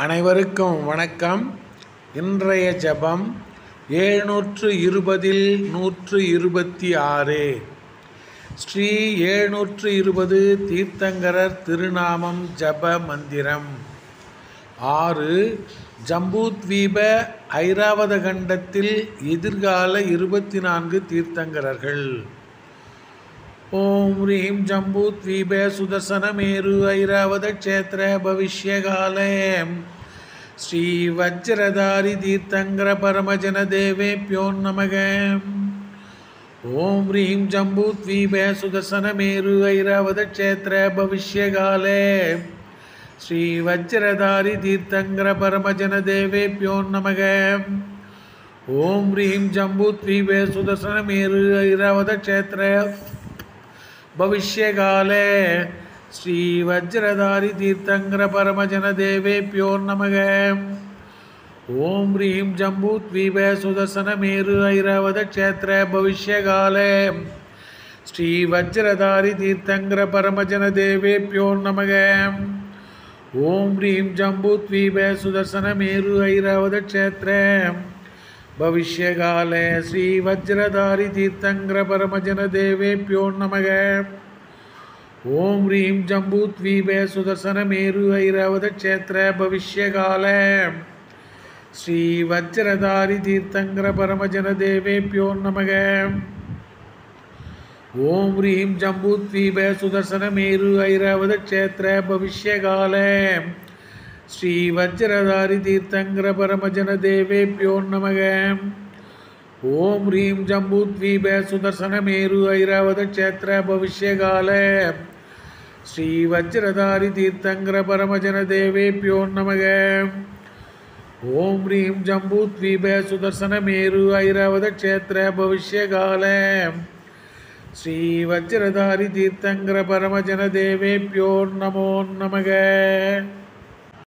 அனைவருக்கும் வணக்கம். இன்றைய ஜபம் 720 126 ஸ்ரீ 720 தீர்த்தங்கரர் திருநாமம் ஜப மந்திரம் 6. ஜம்பூத்வீப ஐராவத கண்டத்தில் எதிர்கால 24 தீர்த்தங்கரர்கள். ஓம் ரீம் ஜம்பூத்வீப சுதர்சனமேரு ஐராவத க்ஷேத்திர பவிஷ்யகாலே ஸ்ரீ வஜ்ரதாரி தீர்த்தங்கர பரமஜன தேவேப்யோ நமக. ஓம் ரீம் ஜம்பூத்வீப சுதர்சனமேரு ஐராவத க்ஷேத்திர பவிஷ்யகாலே ஸ்ரீ வஜ்ரதாரி தீர்த்தங்கர பரமஜன தேவேப்யோ நமக. ஓம் ரீம் ஜம்பூத்வீப சுதர்சனமேரு ஐராவத க்ஷேத்திர भविष्यकाले श्री वज्रधारी तीर्थंकर परमजन देवेभ्यो नमः. ओम ह्रीं जम्बूद्वीप सुदर्शन मेरु ऐरावत क्षेत्र भविष्यकाले श्री वज्रधारी तीर्थंकर परमजन देवेभ्यो नमः. ओम ह्रीं जम्बूद्वीप सुदर्शन मेरु ऐरावत क्षेत्र भविष्यकाले श्री वज्रधारी तीर्थंकर परमजन देवेभ्यो नमः. ओम ह्रीं जम्बूद्वीप सुदर्शन मेरु ऐरावत क्षेत्र भविष्यकाले श्री वज्रधारी तीर्थंकर परमजन देवेभ्यो नमः. ओम ह्रीं जम्बूद्वीप सुदर्शन मेरु ऐरावत क्षेत्र भविष्यकाले श्री वज्रधारी तीर्थंकर परमजन देवेभ्यो नमः. ओम ह्रीं जम्बूद्वीप सुदर्शन मेरु ऐरावत क्षेत्र भविष्यकाले श्री वज्रधारी तीर्थंकर परमजन देवेभ्यो नमः. ओम ह्रीं जम्बूद्वीप सुदर्शन मेरु ऐरावत क्षेत्र भविष्यकाले श्री वज्रधारी तीर्थंकर परमजन देवेभ्यो नमो नमः.